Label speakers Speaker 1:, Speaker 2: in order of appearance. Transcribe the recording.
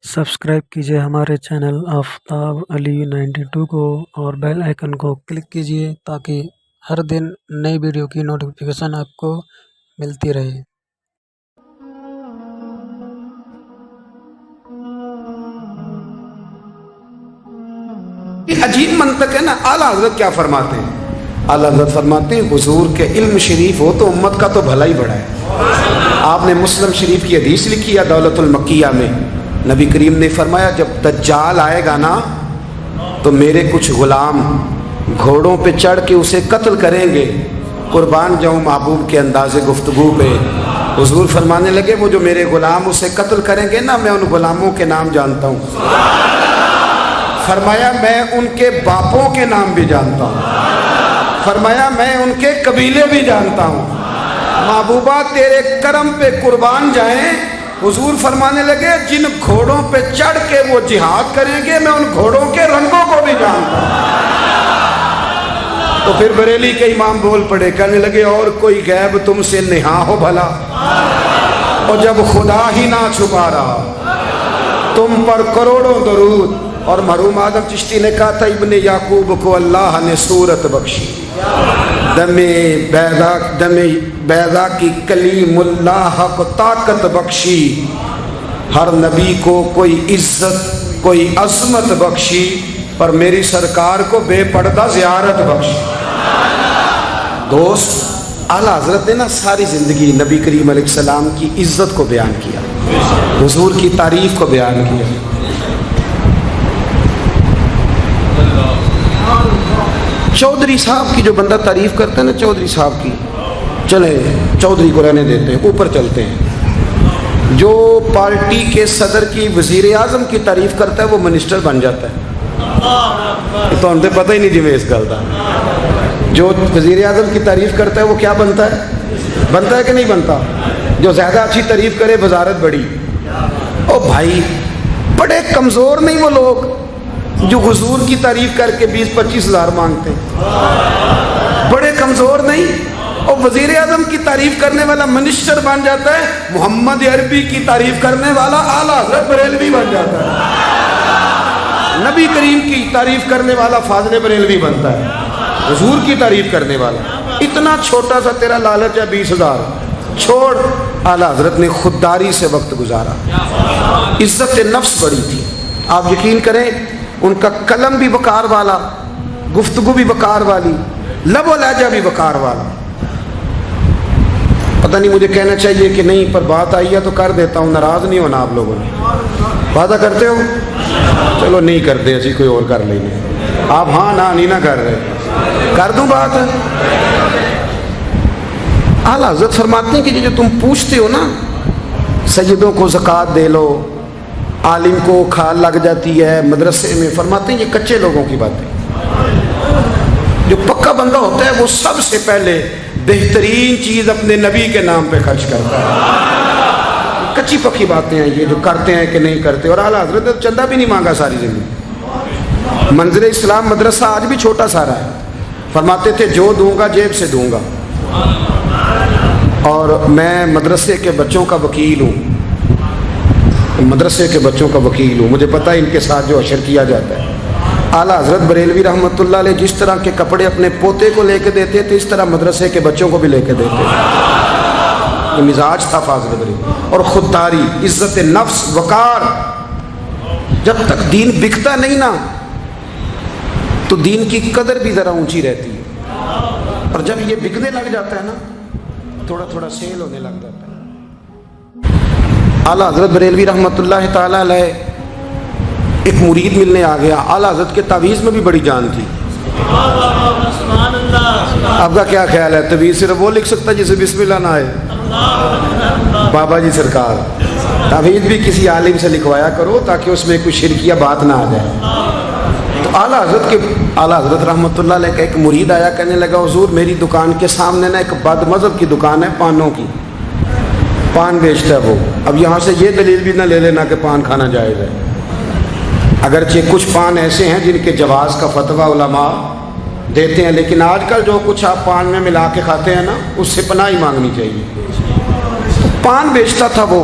Speaker 1: Subscribe کیجئے ہمارے channel آفتاب علی 92 کو اور بیل آئیکن کو کلک کیجئے تاکہ ہر دن نئی ویڈیو کی نوٹیفیکیشن آپ کو ملتی رہے۔
Speaker 2: عجیب منطق ہے نا۔ اعلیٰ حضرت کیا فرماتے ہیں؟ اعلیٰ حضرت فرماتے ہیں حضور کے علم شریف ہو تو امت کا تو بھلا ہی بڑا ہے۔ آپ نے مسلم شریف کی حدیث لکھی ہے دولت المکیہ میں، نبی کریم نے فرمایا جب دجال آئے گا نا تو میرے کچھ غلام گھوڑوں پہ چڑھ کے اسے قتل کریں گے، قربان جاؤں محبوب کے انداز گفتگو پہ۔ حضور فرمانے لگے وہ جو میرے غلام اسے قتل کریں گے نا، میں ان غلاموں کے نام جانتا ہوں۔ فرمایا میں ان کے باپوں کے نام بھی جانتا ہوں، فرمایا میں ان کے قبیلے بھی جانتا ہوں۔ محبوبہ تیرے کرم پہ قربان جائیں۔ حضور فرمانے لگے جن گھوڑوں پہ چڑھ کے وہ جہاد کریں گے میں ان گھوڑوں کے رنگوں کو بھی جانتا ہوں۔ تو پھر بریلی کے امام بول پڑے، کہنے لگے اور کوئی غیب تم سے نہا ہو بھلا، اور جب خدا ہی نہ چھپا رہا تم پر کروڑوں درود۔ اور مرحوم آدم چشتی نے کہا تھا ابن یعقوب کو اللہ نے صورت بخشی، دم بیضا کی کلیم اللہ کو طاقت بخشی، ہر نبی کو کوئی عزت کوئی عظمت بخشی، پر میری سرکار کو بے پردہ زیارت بخشی۔ دوست اعلیٰ حضرت نے نا ساری زندگی نبی کریم علیہ السلام کی عزت کو بیان کیا، حضور کی تعریف کو بیان کیا۔ چودھری صاحب کی جو بندہ تعریف کرتا ہے نا، چودھری صاحب کی، چلیں چودھری کو رہنے دیتے ہیں، اوپر چلتے ہیں۔ جو پارٹی کے صدر کی وزیر اعظم کی تعریف کرتا ہے وہ منسٹر بن جاتا ہے۔ تو ہم تو پتہ ہی نہیں جی میں اس گل کا۔ جو وزیر اعظم کی تعریف کرتا ہے وہ کیا بنتا ہے کہ نہیں بنتا؟ جو زیادہ اچھی تعریف کرے وزارت بڑی۔ او بھائی بڑے کمزور نہیں وہ لوگ جو حضور کی تعریف کر کے 20-25 ہزار مانگتے ہیں؟ بڑے کمزور نہیں؟ اور وزیر اعظم کی تعریف کرنے والا منسٹر بن جاتا ہے، محمد عربی کی تعریف کرنے والا اعلیٰ حضرت بریلوی بن جاتا ہے، نبی کریم کی تعریف کرنے والا فاضل بریلوی بنتا ہے، حضور کی تعریف کرنے والا۔ اتنا چھوٹا سا تیرا لالچ ہے 20,000 چھوڑ۔ اعلیٰ حضرت نے خودداری سے وقت گزارا، عزت نفس بڑی تھی۔ آپ یقین کریں ان کا قلم بھی وقار والا، گفتگو بھی وقار والی، لب و لہجہ بھی وقار والا۔ پتہ نہیں مجھے کہنا چاہیے کہ نہیں، پر بات آئی ہے تو کر دیتا ہوں، ناراض نہیں ہونا آپ لوگوں نے۔ وعدہ کرتے ہو؟ چلو نہیں کرتے، اسی کوئی اور کر لیں گے۔ آپ ہاں نہیں نہ کر رہے، کر دوں بات۔ اعلیٰ حضرت فرماتے ہیں کہ جو تم پوچھتے ہو نا، سیدوں کو زکوٰۃ دے لو، عالم کو کھال لگ جاتی ہے مدرسے میں، فرماتے ہیں یہ کچے لوگوں کی باتیں۔ جو پکا بندہ ہوتا ہے وہ سب سے پہلے بہترین چیز اپنے نبی کے نام پہ خرچ کرتا ہے۔ کچی پکی باتیں ہیں یہ جو کرتے ہیں کہ نہیں کرتے۔ اور اعلیٰ حضرت نے چندہ بھی نہیں مانگا ساری زندگی۔ منظر اسلام مدرسہ آج بھی چھوٹا سارا ہے، فرماتے تھے جو دوں گا جیب سے دوں گا، اور میں مدرسے کے بچوں کا وکیل ہوں، مدرسے کے بچوں کا وکیل ہوں، مجھے پتہ ہے ان کے ساتھ جو اشر کیا جاتا ہے۔ اعلیٰ حضرت بریلوی رحمۃ اللہ علیہ جس طرح کے کپڑے اپنے پوتے کو لے کے دیتے تھے اس طرح مدرسے کے بچوں کو بھی لے کے دیتے تھے۔ یہ مزاج تھا فاضل بریلوی۔ اور خودداری، عزت نفس، وقار۔ جب تک دین بکتا نہیں نا تو دین کی قدر بھی ذرا اونچی رہتی ہے، اور جب یہ بکنے لگ جاتا ہے نا تھوڑا تھوڑا سیل ہونے لگ جاتا ہے۔ اعلیٰ حضرت بریلوی رحمۃ اللہ تعالیٰ علیہ ایک مرید ملنے آ گیا۔ اعلیٰ حضرت کے تعویذ میں بھی بڑی جان تھی۔ آپ کا کیا خیال ہے؟ تعویذ صرف وہ لکھ سکتا جسے بسم اللہ نہ آئے؟ بابا جی سرکار، تعویذ بھی کسی عالم سے لکھوایا کرو تاکہ اس میں کوئی شرکیہ بات نہ آ جائے۔ تو اعلیٰ حضرت رحمۃ اللہ علیہ کا ایک مرید آیا، کہنے لگا حضور میری دکان کے سامنے نا ایک بد مذہب کی دکان ہے، پانوں کی، پان بیچتا ہے وہ۔ اب یہاں سے یہ دلیل بھی نہ لے لینا کہ پان کھانا جائز ہے، اگرچہ کچھ پان ایسے ہیں جن کے جواز کا فتویٰ علماء دیتے ہیں، لیکن آج کل جو کچھ آپ پان میں ملا کے کھاتے ہیں نا اس سے پناہ ہی مانگنی چاہیے۔ پان بیچتا تھا وہ۔